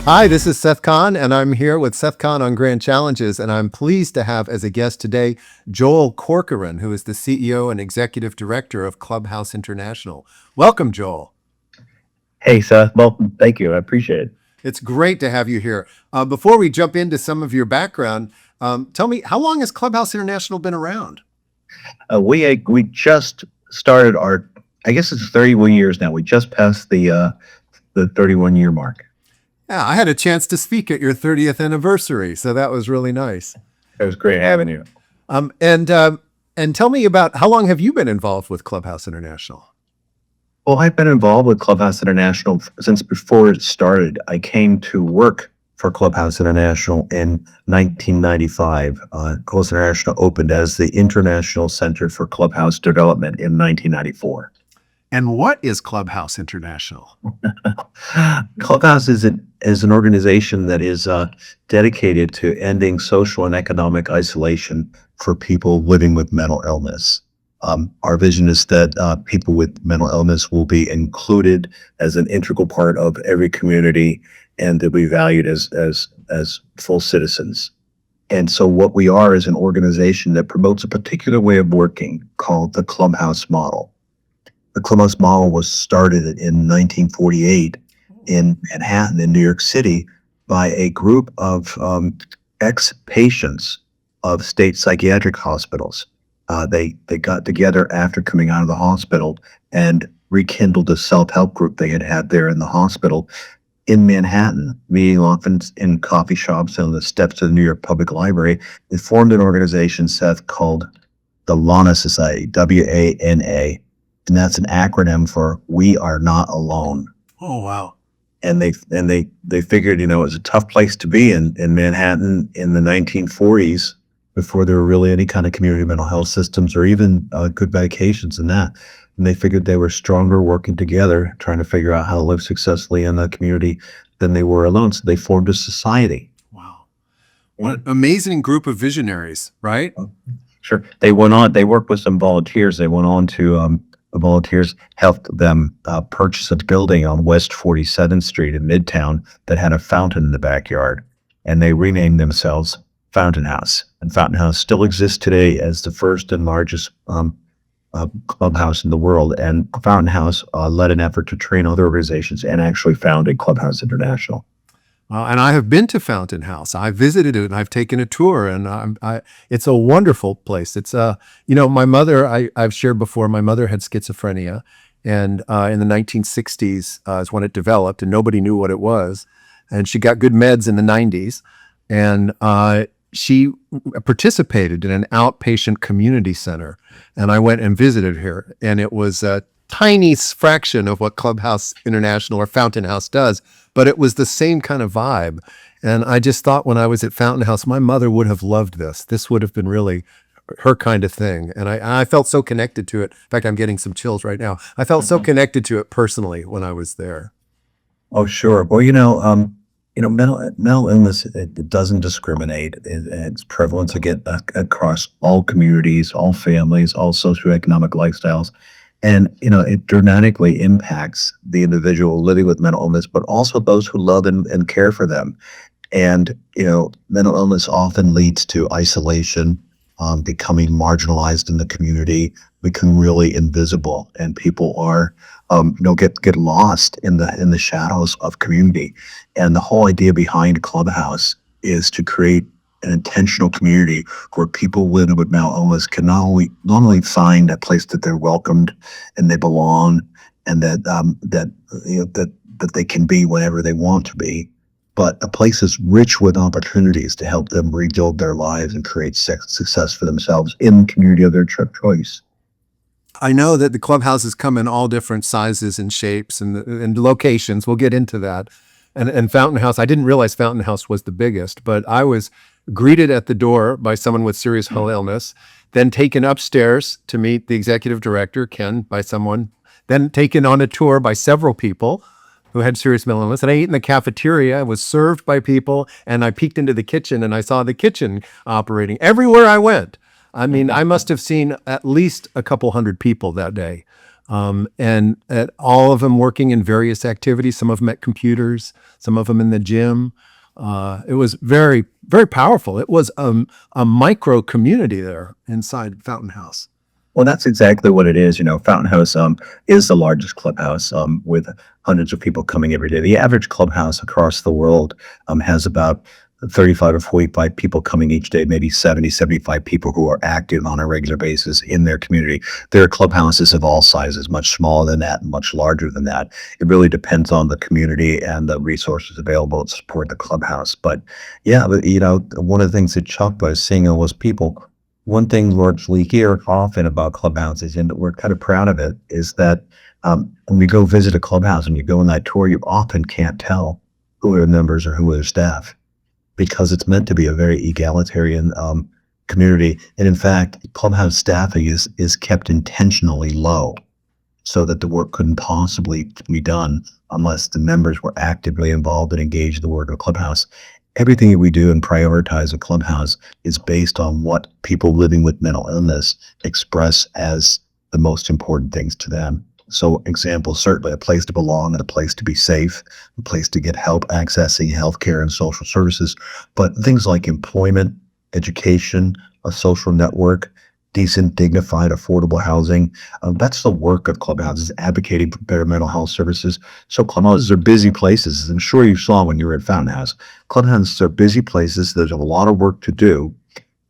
Hi, this is Seth Kahn, and I'm here with Seth Kahn on Grand Challenges, and I'm pleased to have as a guest today Joel Corcoran, who is the CEO and Executive Director of Clubhouse International. Welcome, Joel. Hey, Seth. Well, thank you. I appreciate it. It's great to have you here. Before we jump into some of your background, tell me, how long has Clubhouse International been around? We just started our, I guess it's 31 years now. We just passed the 31-year mark. Yeah, I had a chance to speak at your 30th anniversary, so that was really nice. It was great having you. And tell me about how long have you been involved with Clubhouse International? Well, I've been involved with Clubhouse International since before it started. I came to work for Clubhouse International in 1995. Clubhouse International opened as the International Center for Clubhouse Development in 1994. And what is Clubhouse International? Clubhouse is an organization that is dedicated to ending social and economic isolation for people living with mental illness. Our vision is that people with mental illness will be included as an integral part of every community and to be valued as full citizens. And so what we are is an organization that promotes a particular way of working called the Clubhouse model. The Clubhouse model was started in 1948 in Manhattan, in New York City, by a group of ex-patients of state psychiatric hospitals. They got together after coming out of the hospital and rekindled a self-help group they had there in the hospital in Manhattan, meeting often in coffee shops on the steps of the New York Public Library. They formed an organization, Seth, called the WANA Society, W-A-N-A. And that's an acronym for We Are Not Alone. Oh, wow. And they figured, it was a tough place to be in Manhattan in the 1940s before there were really any kind of community mental health systems or even good medications and that. And they figured they were stronger working together, trying to figure out how to live successfully in the community than they were alone. So they formed a society. Wow. What an amazing group of visionaries, right? Sure. They worked with some volunteers. They went on to, the volunteers helped them purchase a building on West 47th Street in Midtown that had a fountain in the backyard. And they renamed themselves Fountain House. And Fountain House still exists today as the first and largest clubhouse in the world. And Fountain House led an effort to train other organizations and actually founded Clubhouse International. And I have been to Fountain House. I visited it and I've taken a tour, and it's a wonderful place. It's my mother, I've shared before, my mother had schizophrenia, and in the 1960s is when it developed, and nobody knew what it was. And she got good meds in the 90s, and she participated in an outpatient community center. And I went and visited her, and it was a tiny fraction of what Clubhouse International or Fountain House does, but it was the same kind of vibe. And I just thought when I was at Fountain House, my mother would have loved this. This would have been really her kind of thing. And I felt so connected to it. In fact, I'm getting some chills right now. I felt so connected to it personally when I was there. Oh, sure. Well, mental illness, it doesn't discriminate. It's prevalent across all communities, all families, all socioeconomic lifestyles. And, it dramatically impacts the individual living with mental illness, but also those who love and care for them. And, mental illness often leads to isolation, becoming marginalized in the community, become really invisible, and people are, get lost in the shadows of community. And the whole idea behind Clubhouse is to create an intentional community where people living with mental illness can not only find a place that they're welcomed and they belong, and that they can be whenever they want to be, but a place that's rich with opportunities to help them rebuild their lives and create success for themselves in the community of their choice. I know that the clubhouses come in all different sizes and shapes and locations. We'll get into that. And Fountain House, I didn't realize Fountain House was the biggest, but I was greeted at the door by someone with serious mental illness, then taken upstairs to meet the executive director, Ken, by someone, then taken on a tour by several people who had serious mental illness. And I ate in the cafeteria, I was served by people, and I peeked into the kitchen and I saw the kitchen operating everywhere I went. I mean, I must have seen at least a couple hundred people that day. and at all of them working in various activities. Some of them at computers, some of them in the gym. It was very, very powerful. It was a micro community there inside Fountain House. Well, that's exactly what it is. Fountain House is the largest clubhouse with hundreds of people coming every day. The average clubhouse across the world has about 35 or 45 people coming each day, maybe 70, 75 people who are active on a regular basis in their community. There are clubhouses of all sizes, much smaller than that and much larger than that. It really depends on the community and the resources available to support the clubhouse. But yeah, one of the things that shocked by seeing all those people, one thing we hear often about clubhouses, and we're kind of proud of it, is that when we go visit a clubhouse and you go on that tour, you often can't tell who are the members or who are the staff, because it's meant to be a very egalitarian community. And in fact, clubhouse staffing is kept intentionally low so that the work couldn't possibly be done unless the members were actively involved and engaged in the work of clubhouse. Everything that we do and prioritize a clubhouse is based on what people living with mental illness express as the most important things to them. So examples, certainly a place to belong and a place to be safe, a place to get help accessing healthcare and social services, but things like employment, education, a social network, decent, dignified, affordable housing. That's the work of clubhouses, advocating for better mental health services. So clubhouses are busy places, as I'm sure you saw when you were at Fountain House. Clubhouses are busy places. There's a lot of work to do.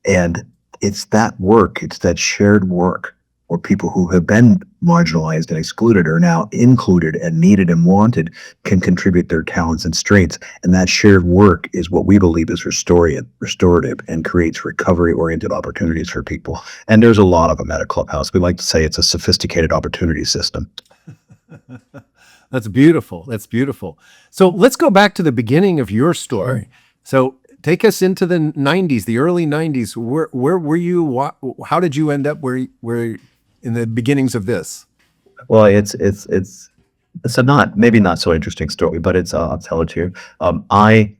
And it's that work, it's that shared work where people who have been marginalized and excluded are now included and needed and wanted, can contribute their talents and strengths. And that shared work is what we believe is restorative and creates recovery-oriented opportunities for people. And there's a lot of them at a clubhouse. We like to say it's a sophisticated opportunity system. That's beautiful. That's beautiful. So let's go back to the beginning of your story. So take us into the 90s, the early 90s. Where were you? How did you end up where in the beginnings of this? Well, it's a maybe not so interesting story, but I'll tell it to you. I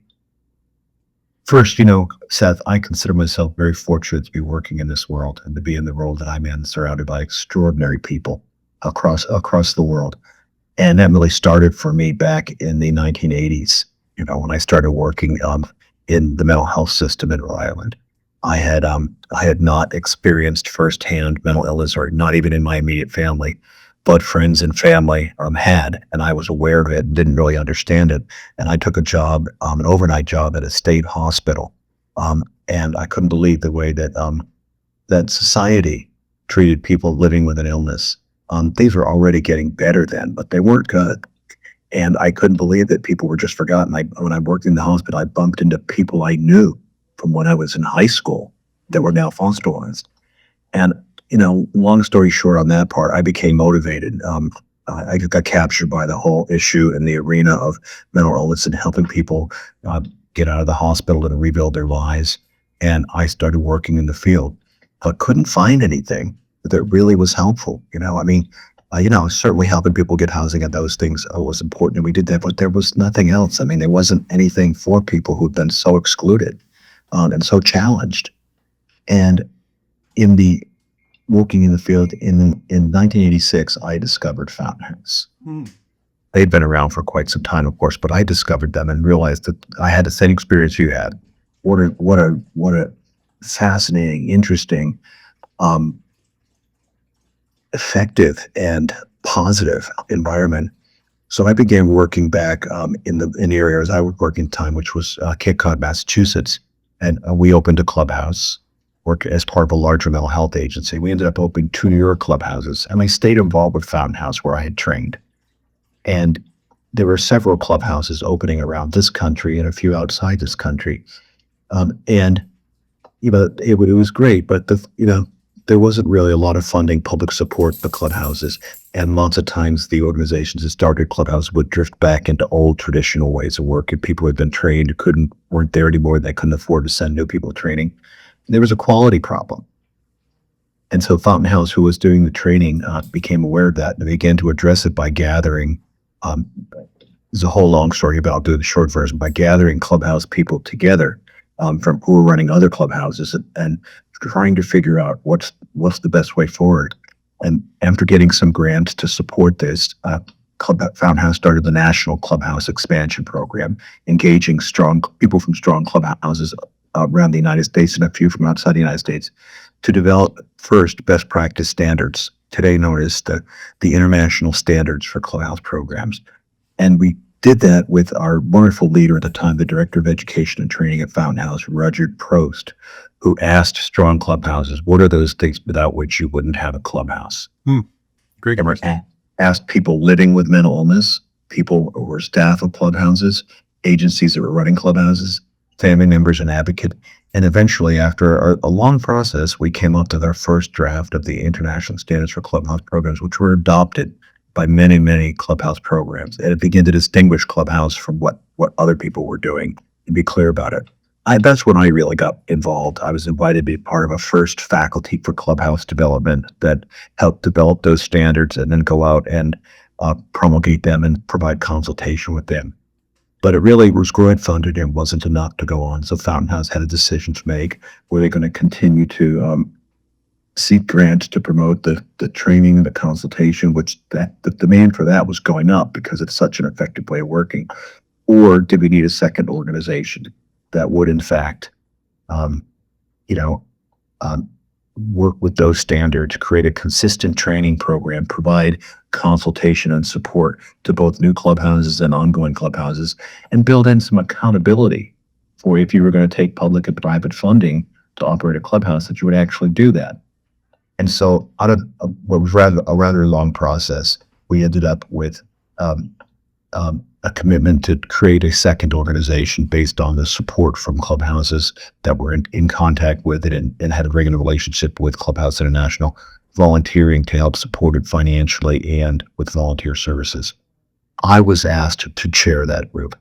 first, Seth, I consider myself very fortunate to be working in this world and to be in the world that I'm in, surrounded by extraordinary people across the world. And that really started for me back in the 1980s. When I started working in the mental health system in Rhode Island. I had not experienced firsthand mental illness, or not even in my immediate family, but friends and family had, and I was aware of it and didn't really understand it. And I took a job, an overnight job at a state hospital, and I couldn't believe the way that that society treated people living with an illness. Things were already getting better then, but they weren't good. And I couldn't believe that people were just forgotten. When I worked in the hospital, I bumped into people I knew from when I was in high school that were now hospitalized. And, long story short on that part, I became motivated. I got captured by the whole issue in the arena of mental illness and helping people get out of the hospital and rebuild their lives. And I started working in the field, but couldn't find anything that really was helpful. Certainly helping people get housing and those things was important, and we did that, but there was nothing else. There wasn't anything for people who'd been so excluded and so challenged. And working in the field in 1986, I discovered Fountain House. They'd been around for quite some time, of course, but I discovered them and realized that I had the same experience you had. What a fascinating, interesting, effective and positive environment. So I began working back in the areas I was working at the time, which was Cape Cod, Massachusetts, and we opened a clubhouse, worked as part of a larger mental health agency. We ended up opening 2 New York clubhouses, and I stayed involved with Fountain House where I had trained. And there were several clubhouses opening around this country and a few outside this country, and it was great, but there wasn't really a lot of funding, public support for clubhouses. And lots of times the organizations that started clubhouses would drift back into old traditional ways of work. If people had been trained, weren't there anymore, they couldn't afford to send new people training. There was a quality problem. And so Fountain House, who was doing the training, became aware of that and began to address it by gathering, there's a whole long story, but I'll do the short version, by gathering clubhouse people together from who were running other clubhouses and trying to figure out what's the best way forward. And after getting some grants to support this, Fountain House started the National Clubhouse Expansion Program, engaging strong people from strong clubhouses around the United States and a few from outside the United States to develop first best practice standards, today known as the International Standards for Clubhouse Programs. And we did that with our wonderful leader at the time, the Director of Education and Training at Fountain House, Roger Prost, who asked strong clubhouses, what are those things without which you wouldn't have a clubhouse? Great And question. asked people living with mental illness, people who were staff of clubhouses, agencies that were running clubhouses, family members and advocates. And eventually, after a long process, we came up with our first draft of the International Standards for Clubhouse Programs, which were adopted by many, many clubhouse programs. And it began to distinguish Clubhouse from what other people were doing and be clear about it. That's when I really got involved. I was invited to be part of a first faculty for Clubhouse development that helped develop those standards and then go out and promulgate them and provide consultation with them. But it really was grant funded and wasn't enough to go on. So Fountain House had a decision to make. Were they going to continue to seek grants to promote the training and the consultation, which the demand for that was going up because it's such an effective way of working? Or did we need a second organization that would, in fact, work with those standards, create a consistent training program, provide consultation and support to both new clubhouses and ongoing clubhouses, and build in some accountability for if you were going to take public and private funding to operate a clubhouse, that you would actually do that. And so out of what was a rather long process, we ended up with a commitment to create a second organization based on the support from clubhouses that were in contact with it and had a regular relationship with Clubhouse International, volunteering to help support it financially and with volunteer services. I was asked to chair that group.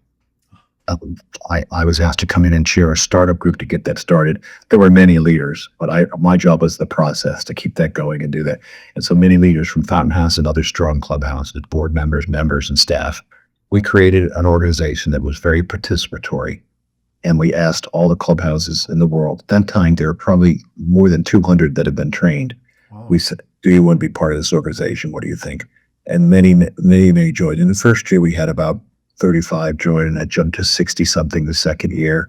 I was asked to come in and chair a startup group to get that started. There were many leaders, but my job was the process to keep that going and do that. And so many leaders from Fountain House and other strong clubhouses, board members, and staff, we created an organization that was very participatory. And we asked all the clubhouses in the world. At that time, there were probably more than 200 that had been trained. Wow. We said, do you want to be part of this organization? What do you think? And many joined. In the first year, we had about 35 join, and that jumped to 60 something the second year.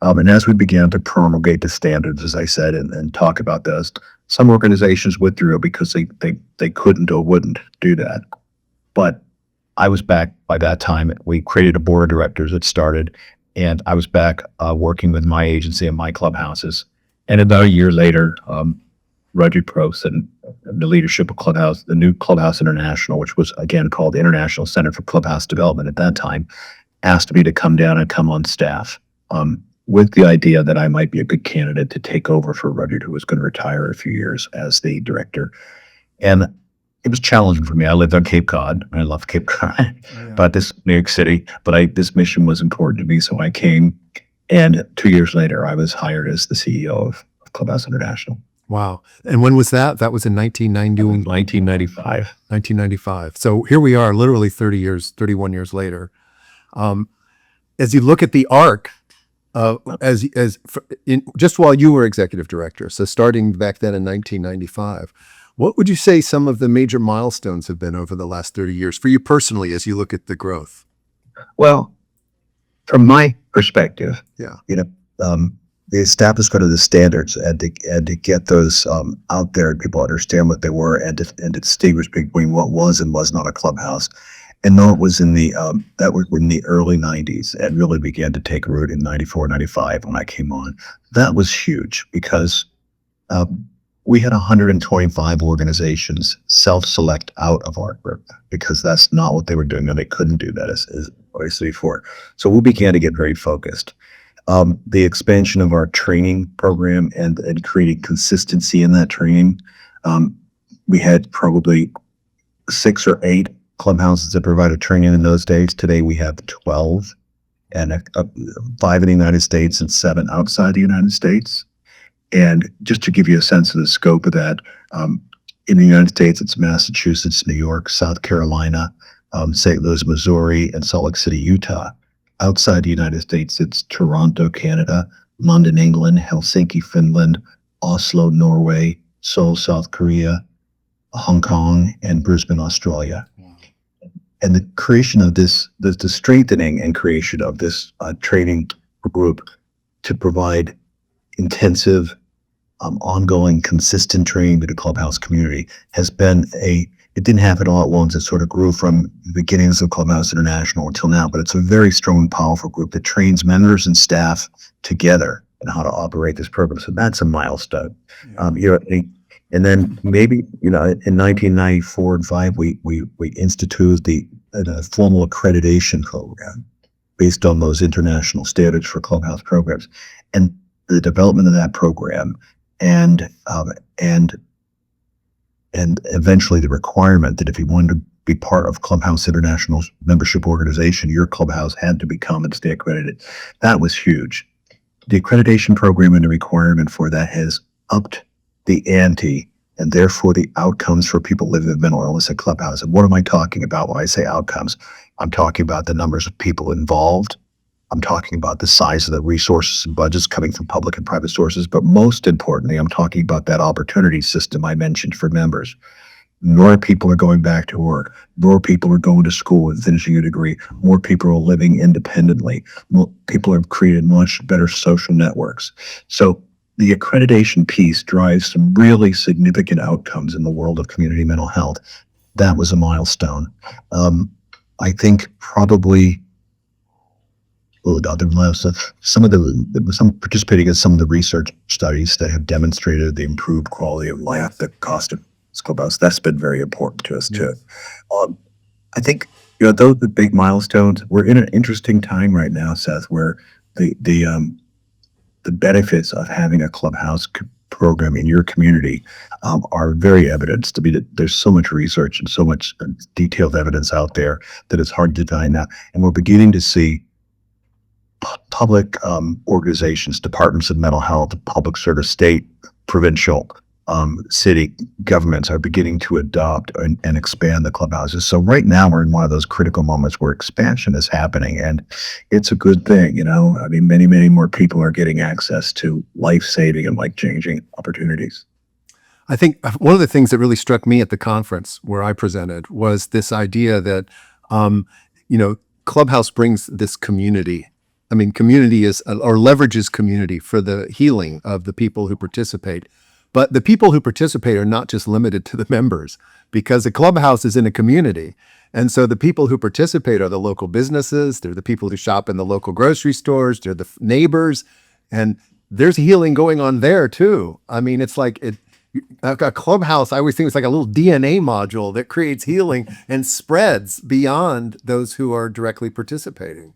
And as we began to promulgate the standards, as I said, and talk about those, some organizations withdrew because they couldn't or wouldn't do that. But I was back by that time. We created a board of directors that started, and I was back working with my agency and my clubhouses. And about a year later, Roger Prost and the leadership of Clubhouse, the new Clubhouse International, which was again called the International Center for Clubhouse Development at that time, asked me to come down and come on staff with the idea that I might be a good candidate to take over for Roger, who was going to retire in a few years as the director. And it was challenging for me. I lived on Cape Cod. I love Cape Cod, but this New York City. But this mission was important to me, so I came. And 2 years later, I was hired as the CEO of Clubhouse International. Wow. And when was that? That was in 1995. 1995. So here we are, literally 31 years later. As you look at the arc, just while you were executive director, so starting back then in 1995, what would you say some of the major milestones have been over the last 30 years for you personally as you look at the growth? Well, from my perspective, the establishment of the standards and to get those out there and people understand what they were and distinguish between what was and was not a clubhouse. And though it was in the early 90s and really began to take root in 94, 95 when I came on, that was huge because we had 125 organizations self-select out of our group because that's not what they were doing. And they couldn't do that as obviously before. So we began to get very focused. The expansion of our training program and creating consistency in that training. We had probably 6 or 8 clubhouses that provided training in those days. Today we have 12, and 5 in the United States and 7 outside the United States. And just to give you a sense of the scope of that, in the United States, it's Massachusetts, New York, South Carolina, St. Louis, Missouri, and Salt Lake City, Utah. Outside the United States, it's Toronto, Canada, London, England, Helsinki, Finland, Oslo, Norway, Seoul, South Korea, Hong Kong, and Brisbane, Australia. And the creation of this, the strengthening and creation of this training group to provide intensive, ongoing, consistent training to the Clubhouse community has been it didn't happen all at once. It sort of grew from the beginnings of Clubhouse International until now, but it's a very strong and powerful group that trains members and staff together in how to operate this program. So that's a milestone. And then maybe, in 1994 and 5, we instituted the formal accreditation program based on those international standards for Clubhouse programs. And the development of that program and eventually the requirement that if you wanted to be part of Clubhouse International's membership organization, your clubhouse had to become and stay accredited. That was huge. The accreditation program and the requirement for that has upped the ante and therefore the outcomes for people living with mental illness at Clubhouse. And what am I talking about when I say outcomes? I'm talking about the numbers of people involved. I'm talking about the size of the resources and budgets coming from public and private sources. But most importantly, I'm talking about that opportunity system I mentioned for members. More people are going back to work. More people are going to school and finishing a degree. More people are living independently. More people have created much better social networks. So the accreditation piece drives some really significant outcomes in the world of community mental health. That was a milestone. I think probably some participating in some of the research studies that have demonstrated the improved quality of life, the cost of Clubhouse. That's been very important to us too. I think those are the big milestones. We're in an interesting time right now, Seth, where the benefits of having a Clubhouse program in your community are very evidenced. I mean, there's so much research and so much detailed evidence out there that it's hard to deny now. And we're beginning to see public organizations, departments of mental health, public sort of state, provincial, city governments are beginning to adopt and expand the clubhouses. So right now we're in one of those critical moments where expansion is happening, and it's a good thing. I mean, many, many more people are getting access to life-saving and life-changing opportunities. I think one of the things that really struck me at the conference where I presented was this idea that, Clubhouse brings this community. I mean, community is, or leverages community for the healing of the people who participate. But the people who participate are not just limited to the members, because a clubhouse is in a community. And so the people who participate are the local businesses, they're the people who shop in the local grocery stores, they're the neighbors, and there's healing going on there too. I mean, it's like a clubhouse, I always think it's like a little DNA module that creates healing and spreads beyond those who are directly participating.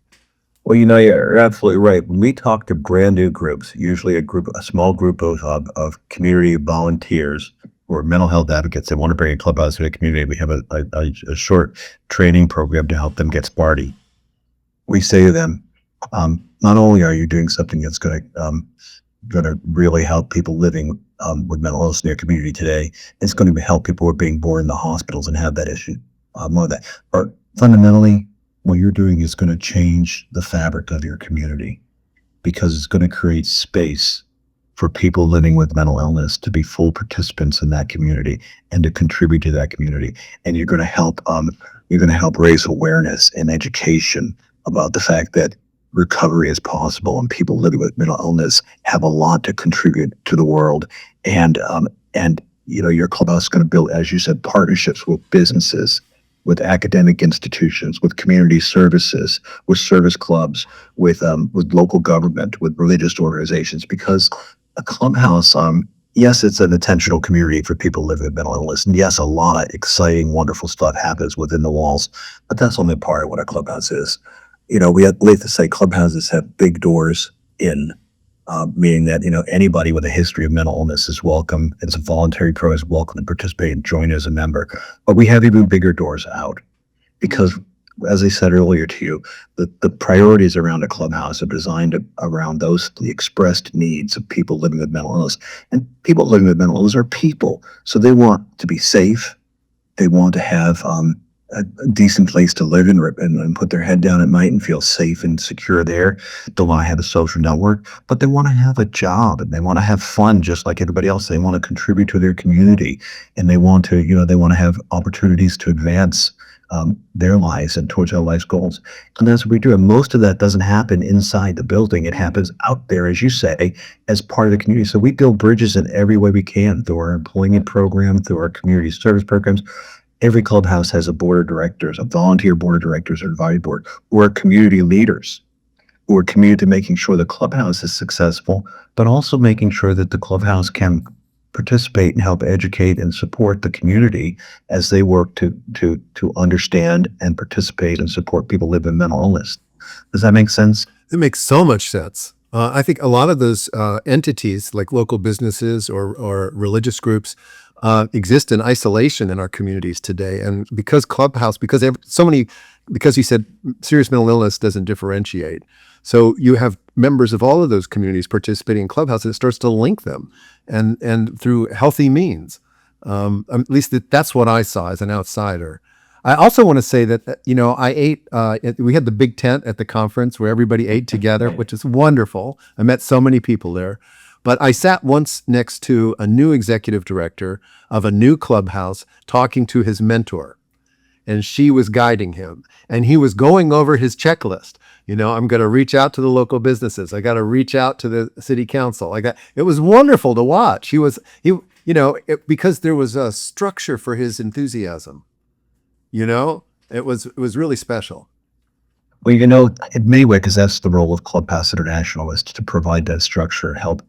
Well, you're absolutely right. When we talk to brand new groups, usually a small group of community volunteers or mental health advocates that want to bring a clubhouse to the community, we have a short training program to help them get started. We say to them, not only are you doing something that's going to really help people living with mental illness in their community today, it's going to help people who are being born in the hospitals and have that issue. More of that. But fundamentally, what you're doing is going to change the fabric of your community, because it's going to create space for people living with mental illness to be full participants in that community and to contribute to that community. And you're going to help raise awareness and education about the fact that recovery is possible and people living with mental illness have a lot to contribute to the world. And your clubhouse is going to build, as you said, partnerships with businesses, with academic institutions, with community services, with service clubs, with local government, with religious organizations, because a clubhouse, yes, it's an intentional community for people living with mental illness. And yes, a lot of exciting, wonderful stuff happens within the walls, but that's only part of what a clubhouse is. We like to say clubhouses have big doors in, meaning that, anybody with a history of mental illness is welcome. It's a voluntary program, is welcome to participate and join as a member. But we have even bigger doors out, because, as I said earlier to you, the priorities around a clubhouse are designed around the expressed needs of people living with mental illness. And people living with mental illness are people. So they want to be safe. They want to have a decent place to live and put their head down at night and feel safe and secure there. They want to have a social network, but they want to have a job and they want to have fun just like everybody else. They want to contribute to their community and they want to, they want to have opportunities to advance their lives and towards their life's goals. And that's what we do. And most of that doesn't happen inside the building. It happens out there, as you say, as part of the community. So we build bridges in every way we can through our employment program, through our community service programs. Every clubhouse has a board of directors, a volunteer board of directors or advisory board, or community leaders who are committed to making sure the clubhouse is successful, but also making sure that the clubhouse can participate and help educate and support the community as they work to understand and participate and support people living with mental illness. Does that make sense? It makes so much sense. I think a lot of those entities, like local businesses or religious groups, exist in isolation in our communities today. And because Clubhouse, because you said serious mental illness doesn't differentiate. So you have members of all of those communities participating in Clubhouse, and it starts to link them, and through healthy means. At least that's what I saw as an outsider. I also want to say that I ate. We had the big tent at the conference where everybody ate together, which is wonderful. I met so many people there. But I sat once next to a new executive director of a new clubhouse talking to his mentor, and she was guiding him, and he was going over his checklist. I'm going to reach out to the local businesses. I got to reach out to the city council. It was wonderful to watch. Because there was a structure for his enthusiasm. It was really special. Well, in many ways, because that's the role of Clubhouse International, is to provide that structure, help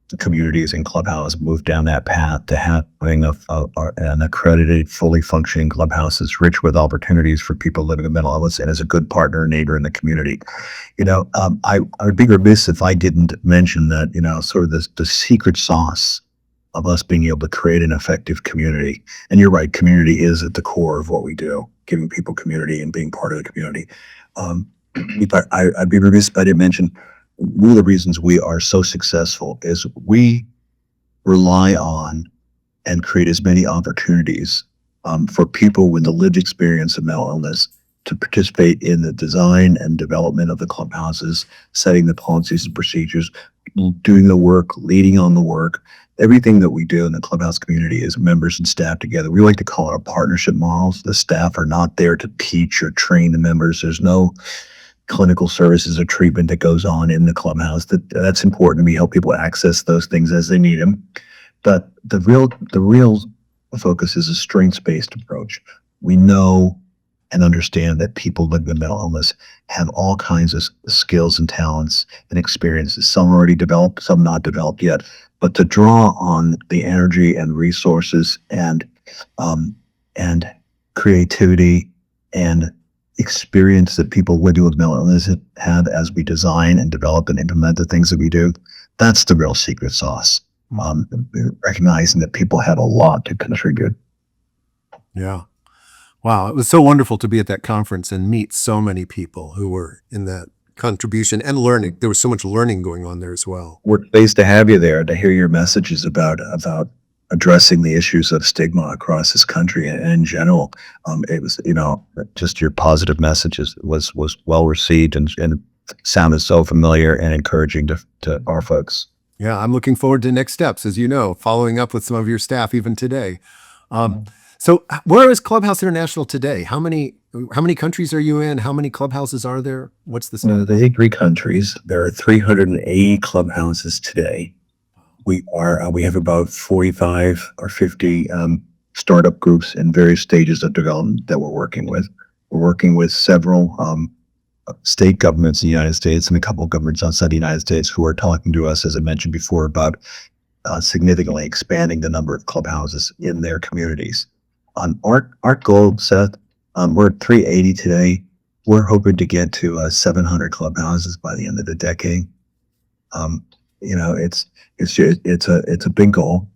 the communities in Clubhouse move down that path to having an accredited, fully functioning clubhouse that's rich with opportunities for people living with mental illness and as a good partner and neighbor in the community. I would be remiss if I didn't mention that, sort of the secret sauce of us being able to create an effective community. And you're right, community is at the core of what we do, giving people community and being part of the community. I'd be remiss if I didn't mention one of the reasons we are so successful is we rely on and create as many opportunities for people with the lived experience of mental illness to participate in the design and development of the clubhouses, setting the policies and procedures, doing the work, leading on the work. Everything that we do in the clubhouse community is members and staff together. We like to call it our partnership models. The staff are not there to teach or train the members. There's no clinical services or treatment that goes on in the clubhouse. That's important. We help people access those things as they need them. But the real focus is a strengths-based approach. We know and understand that people living with mental illness have all kinds of skills and talents and experiences. Some already developed, some not developed yet. But to draw on the energy and resources and creativity and experience that people living with mental illness have as we design and develop and implement the things that we do, that's the real secret sauce. Recognizing that people have a lot to contribute. Yeah. Wow. It was so wonderful to be at that conference and meet so many people who were in that contribution and learning. There was so much learning going on there as well. We're pleased to have you there, to hear your messages about addressing the issues of stigma across this country and in general. It was, just your positive messages was well received and sounded so familiar and encouraging to our folks. Yeah, I'm looking forward to next steps, as you know, following up with some of your staff even today. So where is Clubhouse International today? How many countries are you in? How many clubhouses are there? What's the status? There are 3 countries. There are 380 clubhouses today. We have about 45 or 50 startup groups in various stages of development that we're working with. We're working with several state governments in the United States and a couple of governments outside the United States who are talking to us, as I mentioned before, about significantly expanding the number of clubhouses in their communities. Our goal, Seth, we're at 380 today. We're hoping to get to 700 clubhouses by the end of the decade. It's a big goal,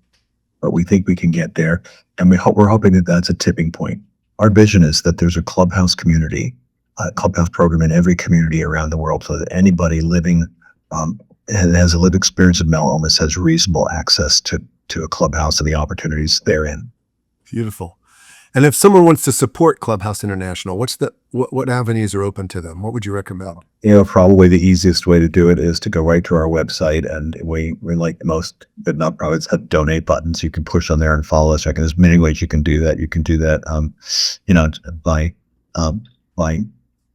but we think we can get there, and we're hoping that that's a tipping point. Our vision is that there's a clubhouse community, a clubhouse program in every community around the world, so that anybody living and has a lived experience of mental illness has reasonable access to a clubhouse and the opportunities therein. Beautiful. And if someone wants to support Clubhouse International, what avenues are open to them? What would you recommend? Probably the easiest way to do it is to go right to our website, and we like most good nonprofits have donate buttons. You can push on there and follow us. There's many ways you can do that. You can do that, by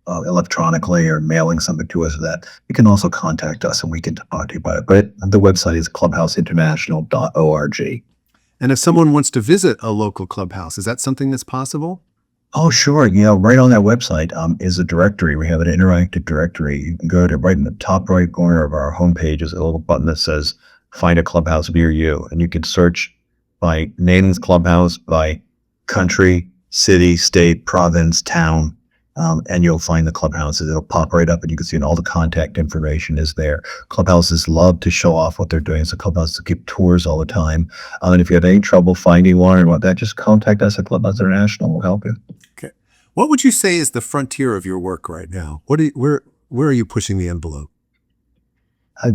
electronically or mailing something to us. That you can also contact us and we can talk to you about it. But the website is clubhouseinternational.org. And if someone wants to visit a local clubhouse, is that something that's possible? Oh, sure. Right on that website is a directory. We have an interactive directory. You can go to right in the top right corner of our homepage is a little button that says "Find a clubhouse near you," and you can search by name's clubhouse, by country, city, state, province, town, and you'll find the clubhouses. It'll pop right up, and you can see all the contact information is there. Clubhouses love to show off what they're doing. So clubhouses give tours all the time. And if you have any trouble finding one or what that, just contact us at Clubhouse International. We'll help you. Okay. What would you say is the frontier of your work right now? Where are you pushing the envelope? I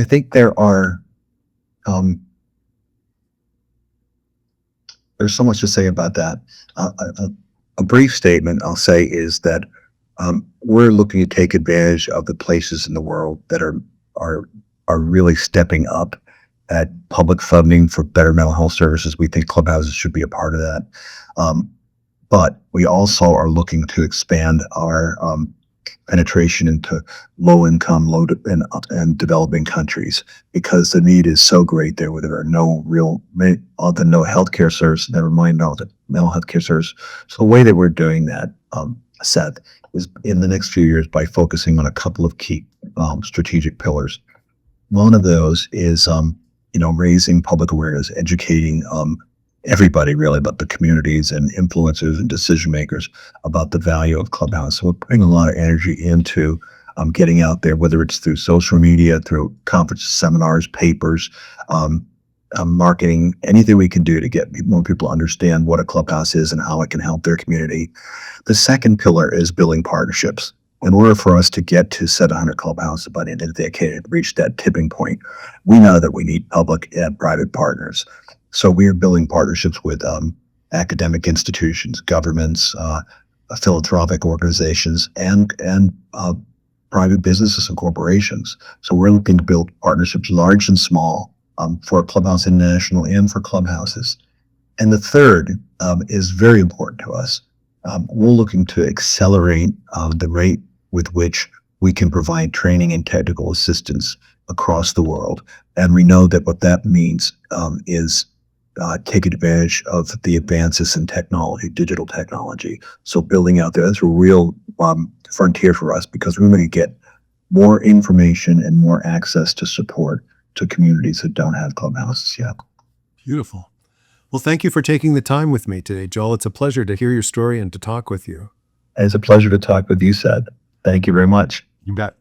think there's so much to say about that. A brief statement I'll say is that we're looking to take advantage of the places in the world that are really stepping up at public funding for better mental health services. We think Clubhouses should be a part of that. But we also are looking to expand our penetration into low-income, and developing countries, because the need is so great there, where there are no healthcare services, never mind all the mental health care services. So the way that we're doing that, Seth, is in the next few years by focusing on a couple of key strategic pillars. One of those is, raising public awareness, educating everybody really, about the communities and influencers and decision makers about the value of Clubhouse. So we're putting a lot of energy into getting out there, whether it's through social media, through conferences, seminars, papers, marketing, anything we can do to get more people to understand what a Clubhouse is and how it can help their community. The second pillar is building partnerships. In order for us to get to 700 Clubhouses by the end of the decade and reach that tipping point, we know that we need public and private partners. So we are building partnerships with academic institutions, governments, philanthropic organizations, and private businesses and corporations. So we're looking to build partnerships, large and small, for Clubhouse International and for Clubhouses. And the third is very important to us. We're looking to accelerate the rate with which we can provide training and technical assistance across the world. And we know that what that means is take advantage of the advances in technology, digital technology. So building out there, that's a real frontier for us, because we're going to get more information and more access to support to communities that don't have Clubhouses yet. Beautiful. Well, thank you for taking the time with me today, Joel. It's a pleasure to hear your story and to talk with you. It's a pleasure to talk with you, Seth. Thank you very much. You bet.